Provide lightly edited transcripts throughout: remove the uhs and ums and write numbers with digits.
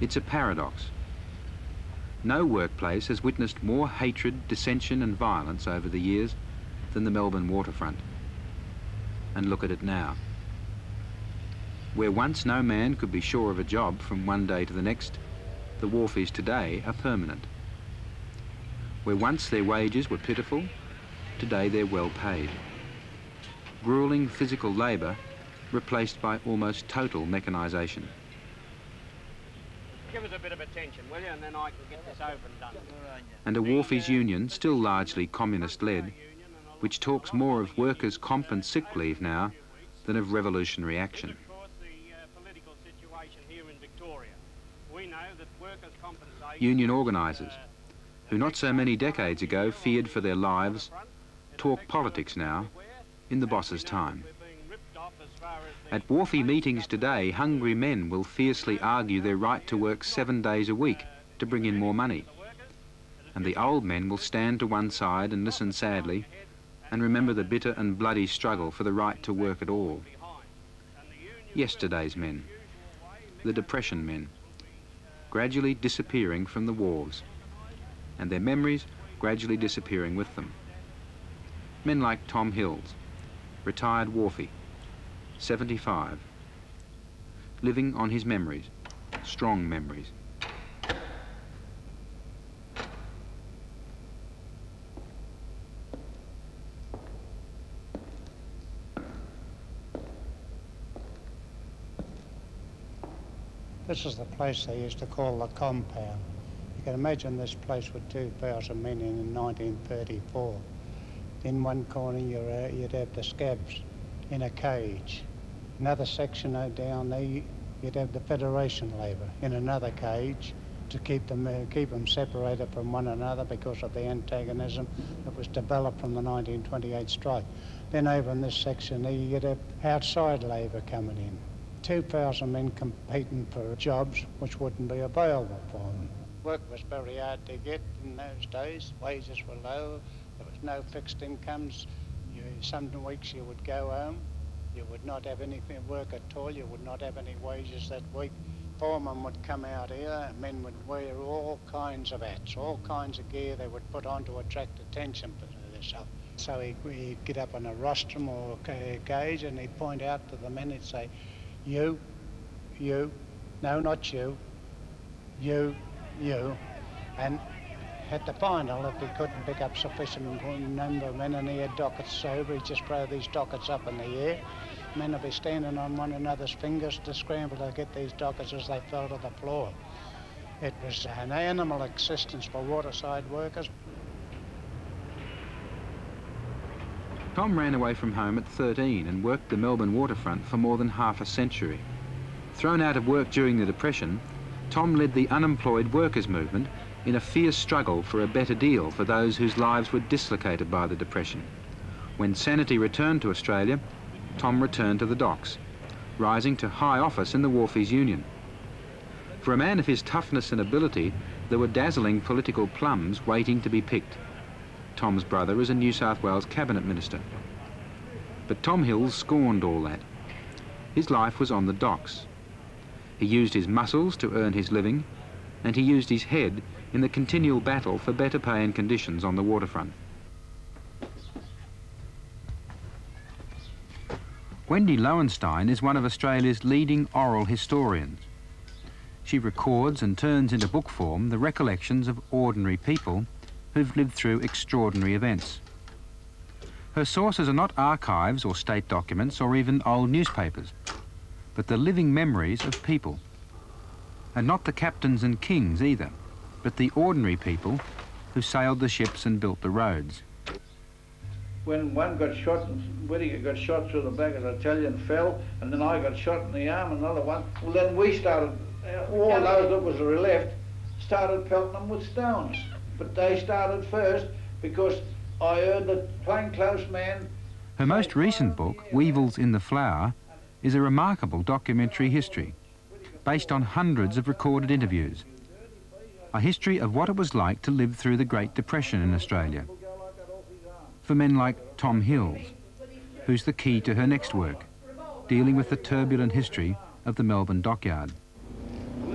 It's a paradox. No workplace has witnessed more hatred, dissension and violence over the years than the Melbourne waterfront. And look at it now. Where once no man could be sure of a job from one day to the next, the wharfies today are permanent. Where once their wages were pitiful, today they're well paid. Gruelling physical labour replaced by almost total mechanisation. Give us a bit of attention, will you, and then I can get this over and done. And a wharfies union, still largely communist-led, which talks more of workers' comp and sick leave now than of revolutionary action. Union organisers, who not so many decades ago feared for their lives, talk politics now in the boss's time. At wharfie meetings today, hungry men will fiercely argue their right to work 7 days a week to bring in more money. And the old men will stand to one side and listen sadly and remember the bitter and bloody struggle for the right to work at all. Yesterday's men, the Depression men, gradually disappearing from the wharves, and their memories gradually disappearing with them. Men like Tom Hills, retired wharfie, 75, living on his memories, strong memories. This is the place they used to call the compound. You can imagine this place with 2,000 men in 1934. In one corner you'd have the scabs in a cage. Another section down there you'd have the Federation labour in another cage to keep them separated from one another because of the antagonism that was developed from the 1928 strike. Then over in this section there you'd have outside labour coming in. 2,000 men competing for jobs which wouldn't be available for them. Work was very hard to get in those days. Wages were low. There was no fixed incomes. Some weeks you would go home. You would not have any work at all. You would not have any wages that week. Foremen would come out here and men would wear all kinds of hats, all kinds of gear they would put on to attract attention for themselves. So he'd get up on a rostrum or a cage and he'd point out to the men, he'd say, you, no, not you, and at the final, if he couldn't pick up sufficient number of men and he had dockets over, he'd just throw these dockets up in the air. Men would be standing on one another's fingers to scramble to get these dockets as they fell to the floor. It was an animal existence for waterside workers. Tom ran away from home at 13 and worked the Melbourne waterfront for more than half a century. Thrown out of work during the Depression, Tom led the unemployed workers movement in a fierce struggle for a better deal for those whose lives were dislocated by the Depression. When sanity returned to Australia, Tom returned to the docks, rising to high office in the Wharfies Union. For a man of his toughness and ability, there were dazzling political plums waiting to be picked. Tom's brother is a New South Wales cabinet minister. But Tom Hills scorned all that. His life was on the docks. He used his muscles to earn his living, and he used his head in the continual battle for better pay and conditions on the waterfront. Wendy Lowenstein is one of Australia's leading oral historians. She records and turns into book form the recollections of ordinary people who've lived through extraordinary events. Her sources are not archives or state documents or even old newspapers, but the living memories of people. And not the captains and kings either, but the ordinary people who sailed the ships and built the roads. When one got shot, and Whittaker got shot through the back, as I tell you, and fell, and then I got shot in the arm, another one, well then we started, all those that was left, started pelting them with stones. But they started first because I heard the plainclothes man... Her most recent book, Weevils in the Flower, is a remarkable documentary history, based on hundreds of recorded interviews. A history of what it was like to live through the Great Depression in Australia. For men like Tom Hills, who's the key to her next work, dealing with the turbulent history of the Melbourne dockyard.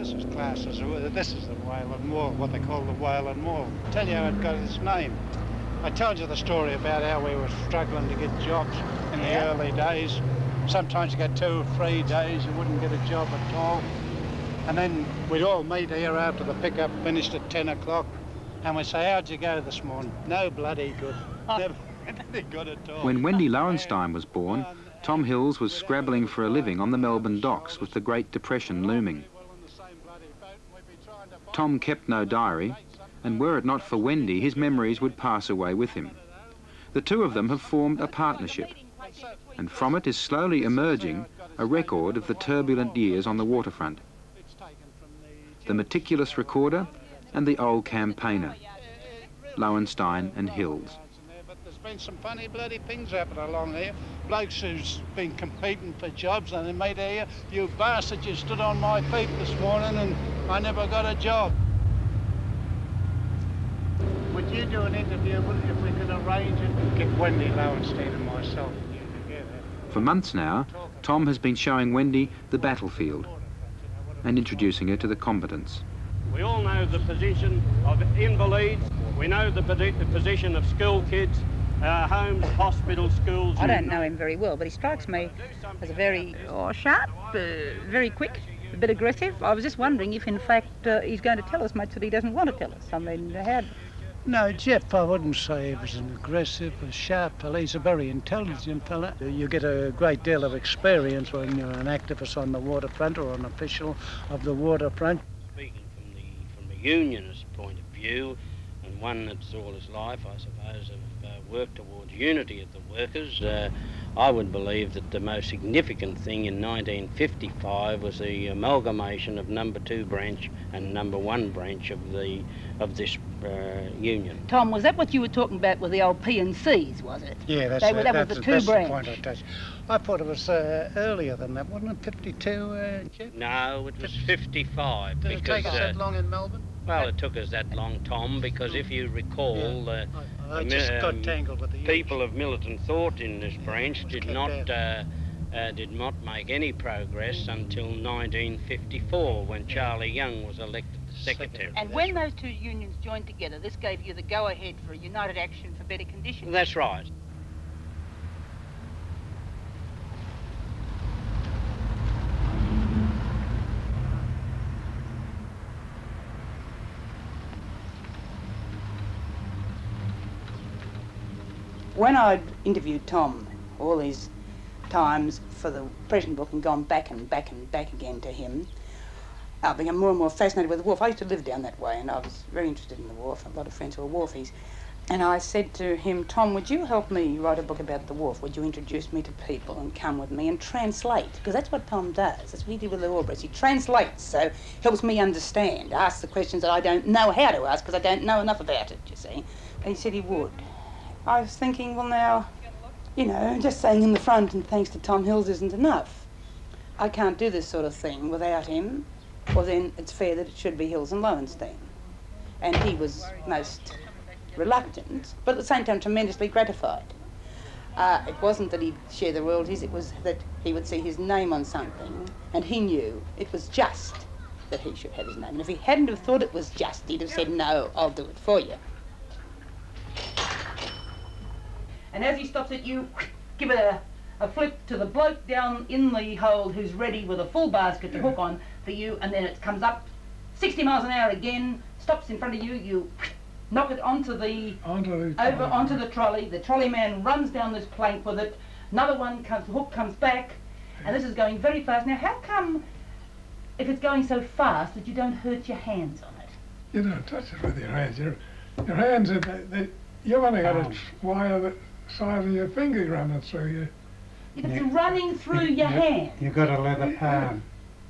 this is classed as this is the Wayland Wall, what they call the Wayland Wall. I'll tell you how it got its name. I told you the story about how we were struggling to get jobs in the early days. Sometimes you get 2 or 3 days, you wouldn't get a job at all. And then we'd all meet here after the pickup finished at 10 o'clock, and we'd say, how'd you go this morning? No bloody good. Never any good at all. When Wendy Lowenstein was born, Tom Hills was scrabbling for a living on the Melbourne docks with the Great Depression looming. Tom kept no diary, and were it not for Wendy, his memories would pass away with him. The two of them have formed a partnership, and from it is slowly emerging a record of the turbulent years on the waterfront. The meticulous recorder and the old campaigner, Lowenstein and Hills. There's been some funny bloody things happening along here. Blokes who's been competing for jobs and they made here, you bastard, you stood on my feet this morning and I never got a job. Would you do an interview if we could arrange it? Get Wendy Lowenstein and myself together. For months now, Tom has been showing Wendy the battlefield and introducing her to the combatants. We all know the position of invalids. We know the position of school kids, homes, hospitals, schools. I don't know him very well, but he strikes me as a very sharp, very quick, a bit aggressive. I was just wondering if, in fact, he's going to tell us much that he doesn't want to tell us. I mean, how... No, Jeff, I wouldn't say he was an aggressive, a sharp fella. He's a very intelligent fella. You get a great deal of experience when you're an activist on the waterfront or an official of the waterfront. Speaking from the unionist point of view, and one that's all his life, I suppose, have worked towards unity of the workers, I would believe that the most significant thing in 1955 was the amalgamation of number 2 branch and number 1 branch of this union. Tom, was that what you were talking about with the old P&Cs, was it? Yeah, that was the 2 branch. The point I thought it was earlier than that, wasn't it? 52, Jeff? No, it was 55. Did it take us that long in Melbourne? Well, it took us that long, Tom, because if you recall, I just got tangled with the people of militant thought in this branch did not make any progress until 1954, when Charlie Young was elected secretary. And when those 2 unions joined together, this gave you the go-ahead for a united action for better conditions? That's right. When I'd interviewed Tom all these times for the present book and gone back and back and back again to him, I became more and more fascinated with the wharf. I used to live down that way and I was very interested in the wharf. I have a lot of friends who were wharfies. And I said to him, Tom, would you help me write a book about the wharf? Would you introduce me to people and come with me and translate? Because that's what Tom does. That's what he did with the Albrights. He translates, so helps me understand, asks the questions that I don't know how to ask because I don't know enough about it, you see. And he said he would. I was thinking, well now, you know, just saying in the front and thanks to Tom Hills isn't enough. I can't do this sort of thing without him, well then it's fair that it should be Hills and Lowenstein. And he was most reluctant, but at the same time tremendously gratified. It wasn't that he'd share the royalties, it was that he would see his name on something, and he knew it was just that he should have his name. And if he hadn't have thought it was just, he'd have said, no, I'll do it for you. And as he stops it, you give it a flip to the bloke down in the hold who's ready with a full basket to hook on for you, and then it comes up 60 miles an hour again, stops in front of you, you knock it onto the trolley. The trolley man runs down this plank with it, another one comes, the hook comes back, and this is going very fast. Now how come, if it's going so fast, that you don't hurt your hands on it? You don't touch it with your hands. Your hands, you've only got a wire the size of your finger running through you. It's running through your hand. You've got a leather palm.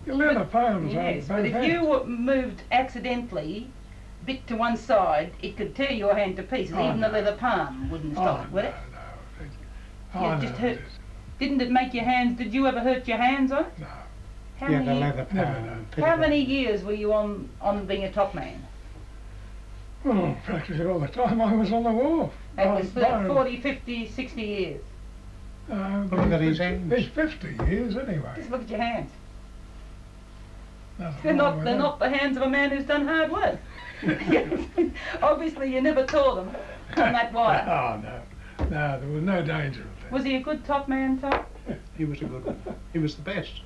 Your leather palm is yes, on but if both you moved accidentally, bit to one side, it could tear your hand to pieces. Even the leather palm wouldn't stop it, would it? No. It just hurt. Didn't it make your hands, did you ever hurt your hands on it? No. How many years were you on being a top man? Well, practically all the time I was on the wharf. That was for 40, 50, 60 years. Look at his hands. It's 50 years anyway. Just look at your hands. They're not the hands of a man who's done hard work. Obviously, you never tore them on that wire. Oh, no, there was no danger of that. Was he a good top man, Tom? He was a good one. He was the best.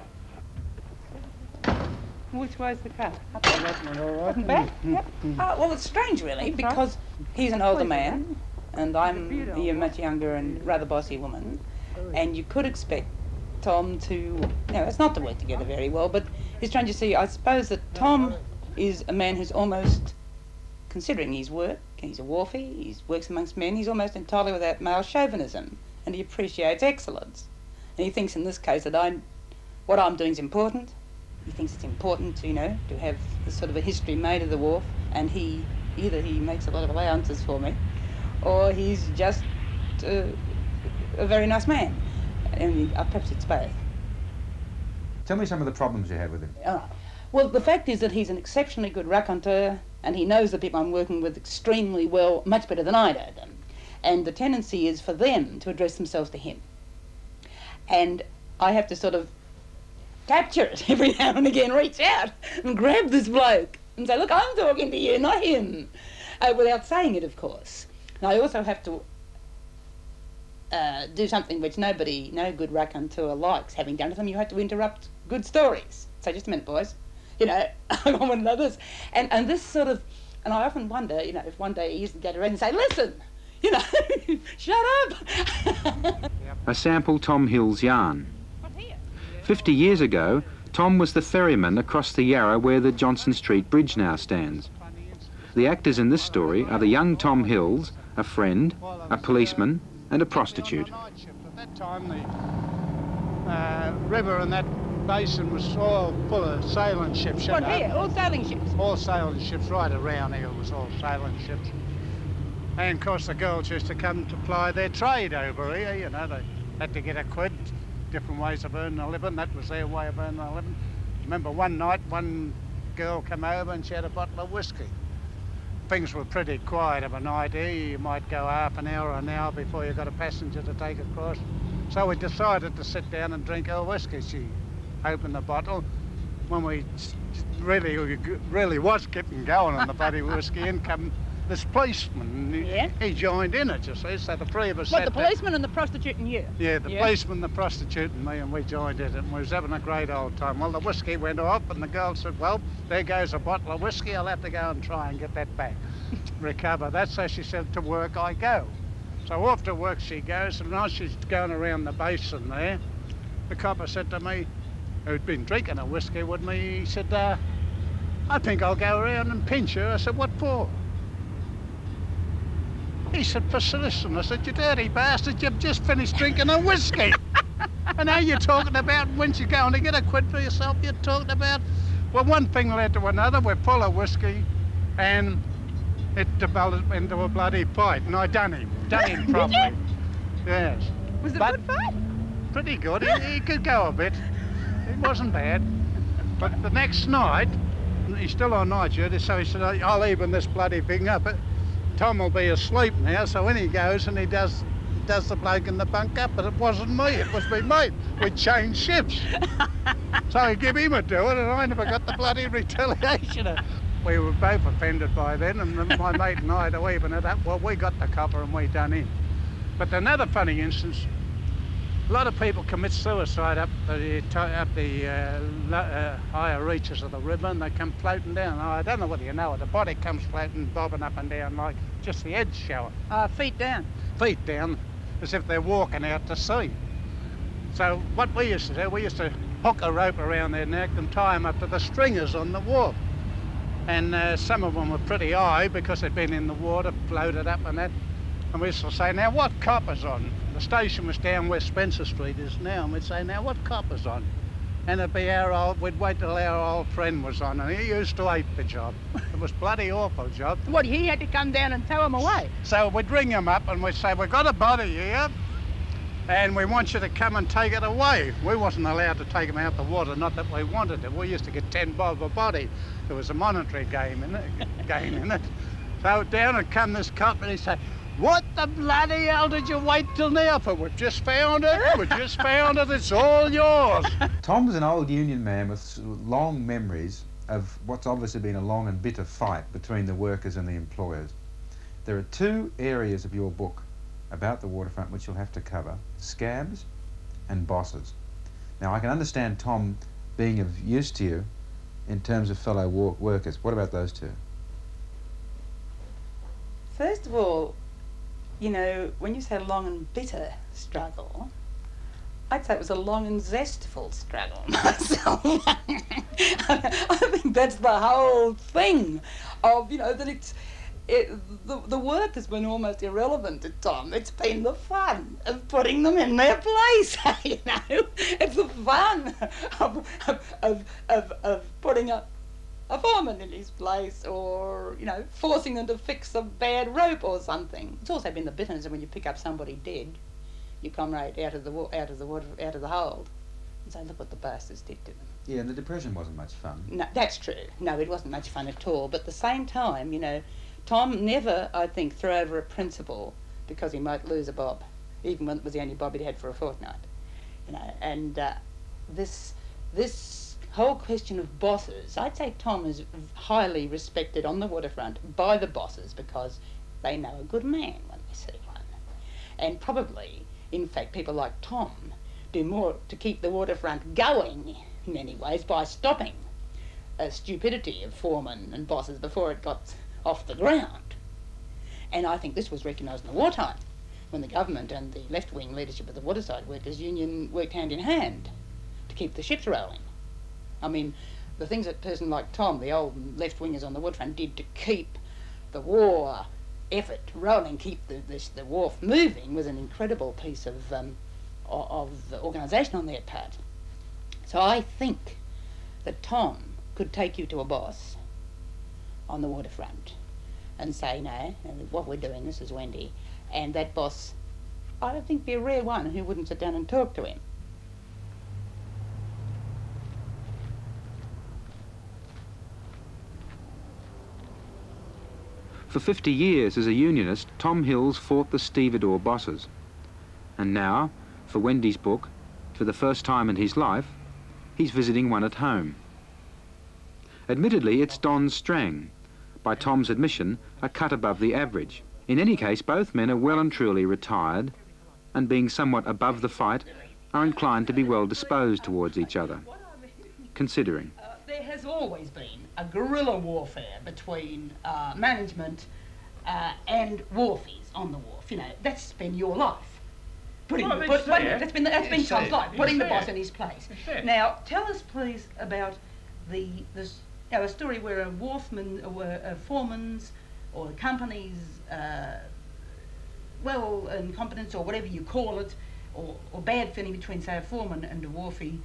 Which way's the car? All Up and back? Yep. Well, it's strange, really, because he's an older man, and I'm a much younger and rather bossy woman, and you could expect Tom to, you know, it's not to work together very well, but it's strange to see, I suppose that Tom is a man who's almost, considering his work, he's a wharfie, he works amongst men, he's almost entirely without male chauvinism, and he appreciates excellence. And he thinks in this case that what I'm doing is important. He thinks it's important to, you know, to have sort of a history made of the wharf, and either he makes a lot of allowances for me, or he's just a very nice man. And perhaps it's both. Tell me some of the problems you had with him. Well, the fact is that he's an exceptionally good raconteur, and he knows the people I'm working with extremely well, much better than I know them. And the tendency is for them to address themselves to him. And I have to sort of capture it every now and again, reach out and grab this bloke and say, look, I'm talking to you, not him, without saying it, of course. And I also have to do something which no good raconteur likes having done to them. You have to interrupt good stories. So just a minute, boys. You know, I want to know this. And this sort of, and I often wonder, you know, if one day he used to go around and say, listen, you know, shut up. A sample Tom Hill's yarn. 50 years ago, Tom was the ferryman across the Yarra where the Johnson Street Bridge now stands. The actors in this story are the young Tom Hills, a friend, a policeman, and a prostitute. At that time, the river and that basin was all full of sailing ships. What, here? All sailing ships? All sailing ships, right around here was all sailing ships. And of course the girls used to come to ply their trade over here, you know, they had to get a quid, different ways of earning a living, that was their way of earning a living. Remember one night, one girl came over and she had a bottle of whiskey. Things were pretty quiet of a night here, you might go half an hour or an hour before you got a passenger to take across. So we decided to sit down and drink her whiskey. She opened the bottle. When we really was getting going on the bloody whiskey, in come this policeman. Yeah? He joined in it, you see, so the three of us What, the policeman and the prostitute and you? Yeah, the policeman, the prostitute and me, and we joined in it, and we was having a great old time. Well, the whiskey went off, and the girl said, well, there goes a bottle of whiskey, I'll have to go and try and get that back, recover that. So she said, to work I go. So off to work she goes, and as she's going around the basin there, the copper said to me, who'd been drinking a whiskey with me, he said, I think I'll go around and pinch her. I said, what for? He said, for soliciting. I said, you dirty bastard, you've just finished drinking a whiskey. And now you're talking about when you're going to get a quid for yourself, you're talking about, well, one thing led to another. We're full of whiskey, and it developed into a bloody fight, and I done him properly. Yes. Was it a good fight? Pretty good. He could go a bit. It wasn't bad. But the next night, he's still on night duty, so he said, I'll even this bloody thing up. Tom will be asleep now, so in he goes and he does the bloke in the bunk up, but it wasn't me, it was me mate. We'd changed ships. So he gave him a do it, and I never got the bloody retaliation. We were both offended by then, and my mate and I had to even it up. Well, we got the copper and we done him. But another funny instance, a lot of people commit suicide up the higher reaches of the river, and they come floating down. I don't know whether you know it, the body comes floating, bobbing up and down like just the edge showing. Feet down. Feet down, as if they're walking out to sea. So what we used to do, we used to hook a rope around their neck and tie them up to the stringers on the wharf. And some of them were pretty high because they'd been in the water, floated up and that. And we used to say, now what copper's on? The station was down where Spencer Street is now, and we'd say, now what copper's on? And it'd be we'd wait till our old friend was on, and he used to hate the job. It was bloody awful job. What, he had to come down and tow him away? So we'd ring him up and we'd say, we've got a body here, and we want you to come and take it away. We wasn't allowed to take him out the water, not that we wanted to. We used to get 10 bob a body. There was a monetary gain in it. So down would come this cop and he'd say, what the bloody hell did you wait till now for? We've just found it. We've just found it. It's all yours. Tom's an old union man with long memories of what's obviously been a long and bitter fight between the workers and the employers. There are two areas of your book about the waterfront which you'll have to cover: scabs and bosses. Now, I can understand Tom being of use to you in terms of fellow workers. What about those two? First of all, you know, when you say long and bitter struggle, I'd say it was a long and zestful struggle myself. I think that's the whole thing of, you know, that the work has been almost irrelevant to Tom. It's been the fun of putting them in their place, you know. It's the fun of putting a foreman in his place, or, you know, forcing them to fix a bad rope or something. It's also been the bitterness of when you pick up somebody dead, your comrade out of the hold, and say, look what the bastards did to them. Yeah, and the Depression wasn't much fun. No, that's true. No, it wasn't much fun at all. But at the same time, you know, Tom never, I think, threw over a principle because he might lose a bob, even when it was the only bob he'd had for a fortnight. You know, and this whole question of bosses, I'd say Tom is highly respected on the waterfront by the bosses because they know a good man when they see one. And probably, in fact, people like Tom do more to keep the waterfront going in many ways by stopping stupidity of foremen and bosses before it got off the ground. And I think this was recognised in the wartime, when the government and the left-wing leadership of the Waterside Workers Union worked hand in hand to keep the ships rolling. I mean, the things that a person like Tom, the old left-wingers on the waterfront, did to keep the war effort rolling, keep the wharf moving, was an incredible piece of organisation on their part. So I think that Tom could take you to a boss on the waterfront and say, no, what we're doing, this is Wendy, and that boss, I don't think, be a rare one who wouldn't sit down and talk to him. For 50 years as a unionist, Tom Hills fought the stevedore bosses. And now, for Wendy's book, for the first time in his life, he's visiting one at home. Admittedly, it's Don Strang, by Tom's admission, a cut above the average. In any case, both men are well and truly retired, and being somewhat above the fight, are inclined to be well disposed towards each other. Considering. There has always been a guerrilla warfare between management and wharfies on the wharf. You know, that's been your life. That's been Tom's life, putting the boss in his place. Now, tell us, please, about a story where a wharfman, a foreman's, or a company's, incompetence, or whatever you call it, or bad feeling between, say, a foreman and a wharfie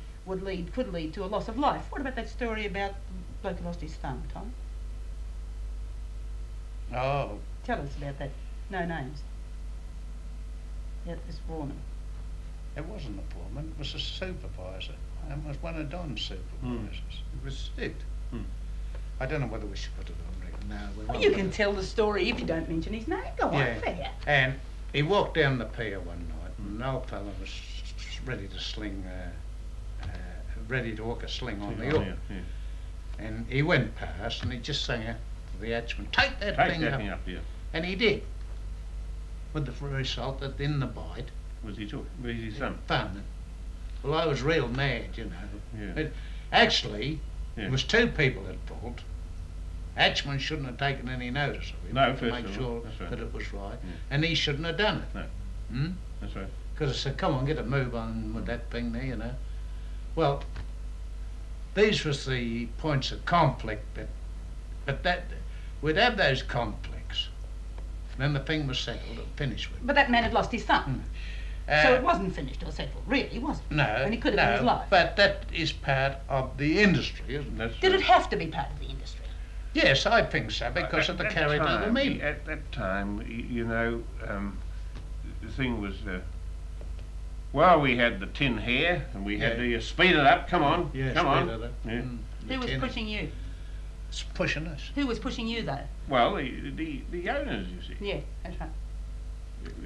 could lead to a loss of life. What about that story about the bloke who lost his thumb, Tom? Oh. Tell us about that. No names. Yeah, this foreman. It wasn't a foreman, it was a supervisor. It was one of Don's supervisors. It was Sid. I don't know whether we should put it on record now. Well, you can tell the story if you don't mention his name. Go on, fair. And he walked down the pier one night, and an old fellow was ready to sling, ready to hook a sling on the hook. And he went past, and he just sang out to the hatchman, take that thing up. And he did. With the result that in the bite was his son. Fun. Well, I was real mad, you know. But actually, it was two people at fault. Hatchman shouldn't have taken any notice of him to make sure that it was right, and he shouldn't have done it. No. That's right. Because I said, come on, get a move on with that thing there, you know. Well, these was the points of conflict, but that we'd have those conflicts. Then the thing was settled and finished with. But that man had lost his thumb. So it wasn't finished or settled, really, was it? No, and he could have his life. But that is part of the industry, isn't it? Did it have to be part of the industry? Yes, I think so, because of the character of the meeting. At that time, you know, the thing was, well, we had the tin hair, and we had to speed it up, come on, come on. Who was pushing you? It's pushing us. Who was pushing you, though? Well, the owners, you see. Yeah, that's right.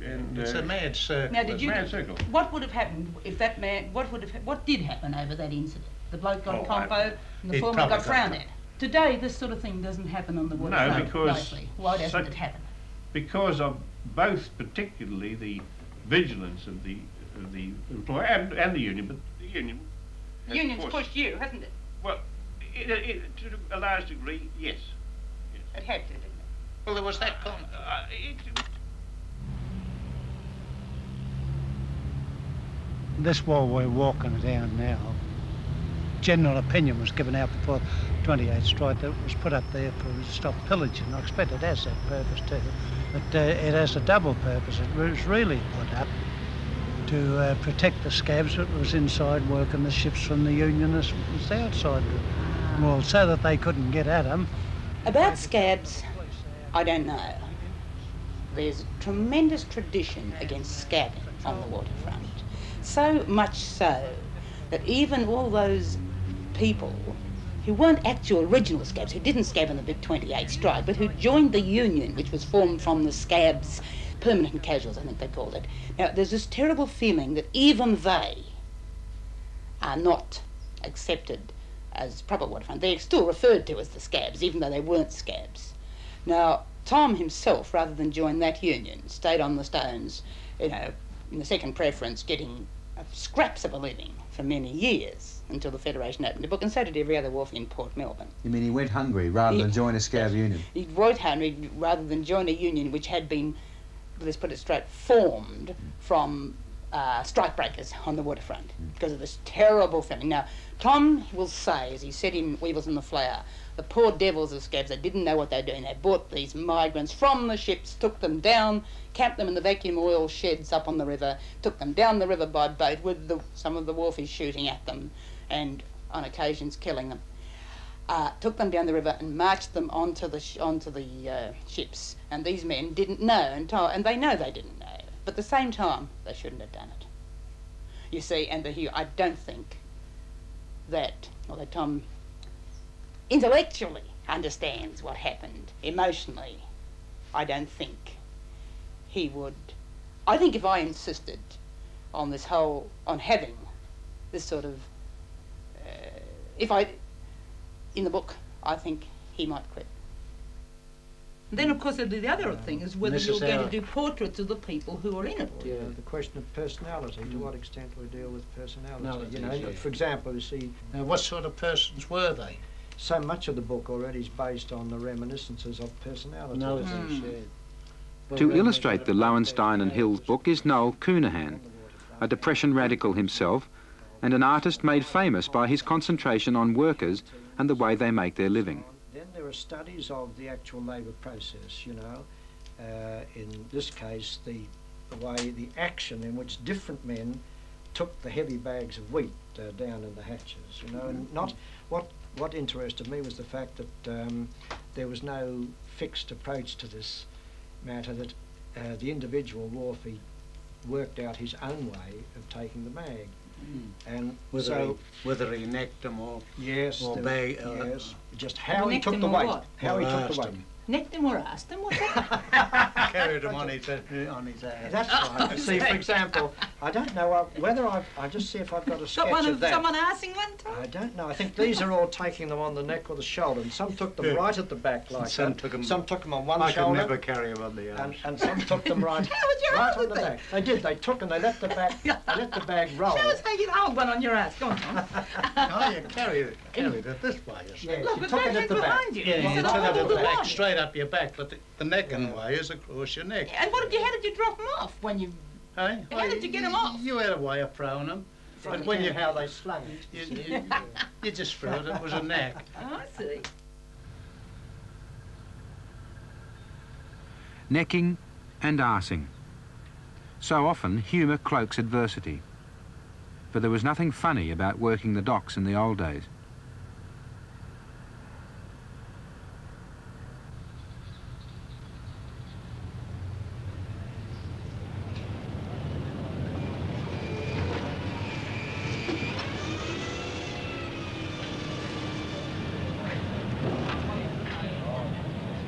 And, It's a mad circle. Now, did you? Mad circle. What would have happened if that man? What did happen over that incident? The bloke got compo, and the foreman got frowned at. Today, this sort of thing doesn't happen on the waterfront. No, because Likely. Why doesn't it happen? Because of both, particularly the vigilance of the employer and the union, but the union. Union's pushed you, hasn't it? Well, to a large degree, yes. It had to, didn't it? Well, there was that comment. This wall we're walking down now, general opinion was given out before 28th Street that it was put up there to stop pillaging. I expect it has that purpose too, but it has a double purpose. It was really put up to protect the scabs that was inside working the ships from the Unionists was the outside wall, so that they couldn't get at them. About scabs, I don't know. There's a tremendous tradition against scabbing on the waterfront. So much so that even all those people who weren't actual original scabs, who didn't scab in the big 28th strike, but who joined the union, which was formed from the scabs, permanent casuals, I think they called it. Now, there's this terrible feeling that even they are not accepted as proper waterfront. They're still referred to as the scabs, even though they weren't scabs. Now, Tom himself, rather than join that union, stayed on the stones, you know, in the second preference, getting scraps of a living for many years until the Federation opened a book, and so did every other wharf in Port Melbourne. You mean he went hungry rather than join a scab union? He went hungry rather than join a union which had been, let's put it straight, formed from strikebreakers on the waterfront because of this terrible feeling. Now, Tom will say, as he said in Weevils in the Flower, the poor devils of scabs, they didn't know what they were doing. They brought these migrants from the ships, took them down, camped them in the vacuum oil sheds up on the river, took them down the river by boat with some of the wharfies shooting at them and on occasions killing them. Took them down the river and marched them onto the ships. And these men didn't know, and they know they didn't know. But at the same time, they shouldn't have done it. You see, and I don't think that, although Tom intellectually understands what happened, emotionally, I don't think he would. I think if I insisted on on having this sort of, in the book, I think he might quit. Then, of course, the other thing is whether you're going to do portraits of the people who are in it. Yeah, the question of personality. To what extent do we deal with personality? You know, for example, you see. Now, what sort of persons were they? So much of the book already is based on the reminiscences of personality. To illustrate the Lowenstein Hills book is Noel Coonahan, a Depression radical himself and an artist made famous by his concentration on workers and the way they make their living. Then there are studies of the actual labour process, you know. In this case, the the action in which different men took the heavy bags of wheat down in the hatches, you know, and not what interested me was the fact that there was no fixed approach to this matter, that the individual wharfie worked out his own way of taking the mag. And whether he necked them or yes, yes, just how he took the weight, how he took the weight. Necked them or asked them? What's that? Carried them on his ass. That's right. See, for example, I don't know whether I'll just see if I've got a sketch of that. Someone asking one time? I don't know. I think these are all taking them on the neck or the shoulder, and some took them right at the back like some that. Some took them on one shoulder. I shoulder. could never carry them on the arm. And some took them right on the back. They did. They took and they let the bag roll. Show us how you hold one on your ass. Go on, Tom. Oh, you carried it this way. Yeah, look, you took it at the back. Yeah, you took it at the back, straight up your back, but the necking way is across your neck. And how did you drop them off when you... Hey? How did you get them off? You had a way of throwing them. But when how they slung it. You just threw it. It was a knack. Oh, I see. Necking and arsing. So often humour cloaks adversity. But there was nothing funny about working the docks in the old days.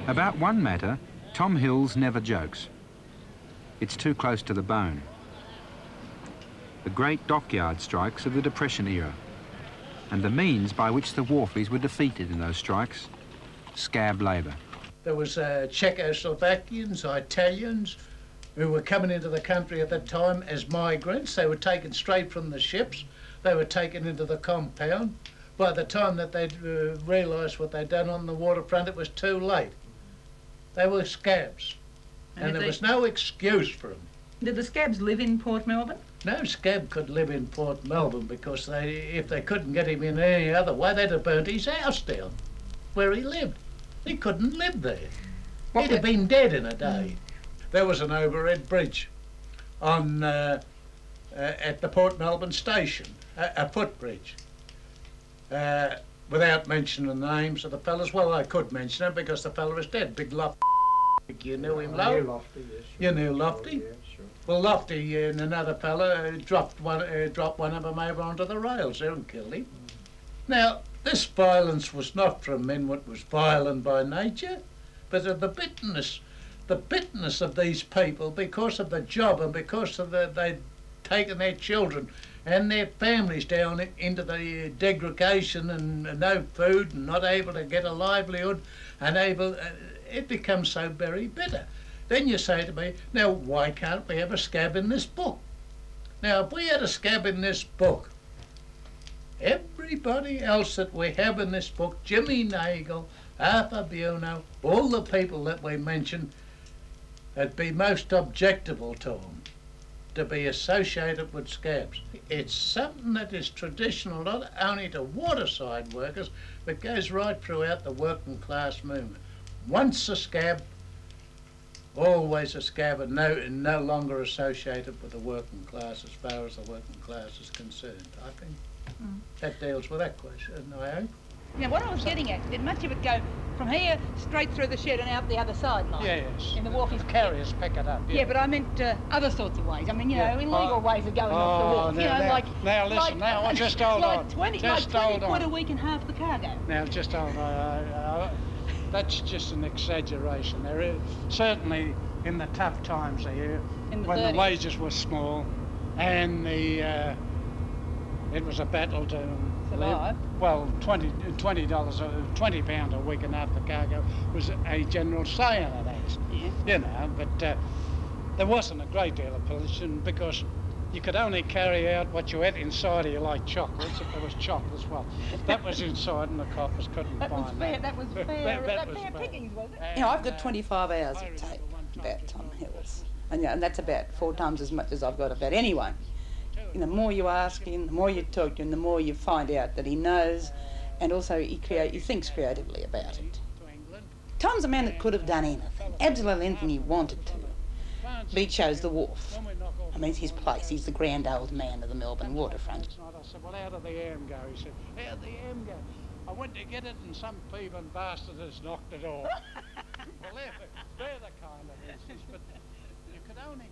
About one matter, Tom Hills never jokes. It's too close to the bone. The great dockyard strikes of the Depression era, and the means by which the wharfies were defeated in those strikes, scab labour. There was Czechoslovakians, Italians, who were coming into the country at that time as migrants. They were taken straight from the ships. They were taken into the compound. By the time that they'd realised what they'd done on the waterfront, it was too late. They were scabs, and there was no excuse for them. Did the scabs live in Port Melbourne? No scab could live in Port Melbourne because if they couldn't get him in any other way, they'd have burnt his house down where he lived. He couldn't live there. He'd have been dead in a day. There was an overhead bridge on at the Port Melbourne station, a footbridge. Without mentioning the names of the fellas, well, I could mention them because the fella is dead. Big Lofty. You knew him, Lo? Lofty, yes. You knew Lofty? Oh, yeah, sure. Well, Lofty and another fella dropped one of them over onto the rails there and killed him. Now, this violence was not from men what was violent by nature, but of the bitterness of these people because of the job and because of they'd taken their children and their families down into the degradation and no food and not able to get a livelihood and it becomes so very bitter. Then you say to me, now why can't we have a scab in this book? Now if we had a scab in this book, everybody else that we have in this book, Jimmy Nagle, Arthur Buono, all the people that we mentioned, it'd be most objectable to them to be associated with scabs. It's something that is traditional not only to waterside workers, but goes right throughout the working class movement. Once a scab, always a scab, and no longer associated with the working class as far as the working class is concerned. I think that deals with that question, I hope. Now, what I was getting at, did much of it go from here straight through the shed and out the other side, like? Yes. In the wharfies? Carriers pick it up. Yeah, but I meant other sorts of ways. I mean, you know, illegal ways of going off the wharf. You know, now listen, now just hold on. 20 quid a week and half the cargo. Now just hold on. That's just an exaggeration. There is certainly in the tough times here, when 30s. the wages were small, and it was a battle to survive. Well, £20 a week and half the cargo was a general saying of that. Yeah. You know, but there wasn't a great deal of pollution because you could only carry out what you ate inside of you, like chocolates, if there was chocolates. Well, that was inside and the coppers couldn't find that. That was fair. That was fair pickings, was it? And, You know, I've got 25 hours of tape about Tom Hills. And, you know, and that's about 4 times as much as I've got about anyone. And the more you ask him, the more you talk to him, the more you find out that he knows, and also he thinks creatively about it. Tom's a man that could have done anything, absolutely anything he wanted to. But he chose the wharf. I mean, it's his place. He's the grand old man of the Melbourne waterfront. I said, well, how did the AM go? He said, how'd the AM go? I went to get it and some thieving bastard has knocked it off. Well, they're the kind of instances, but you could only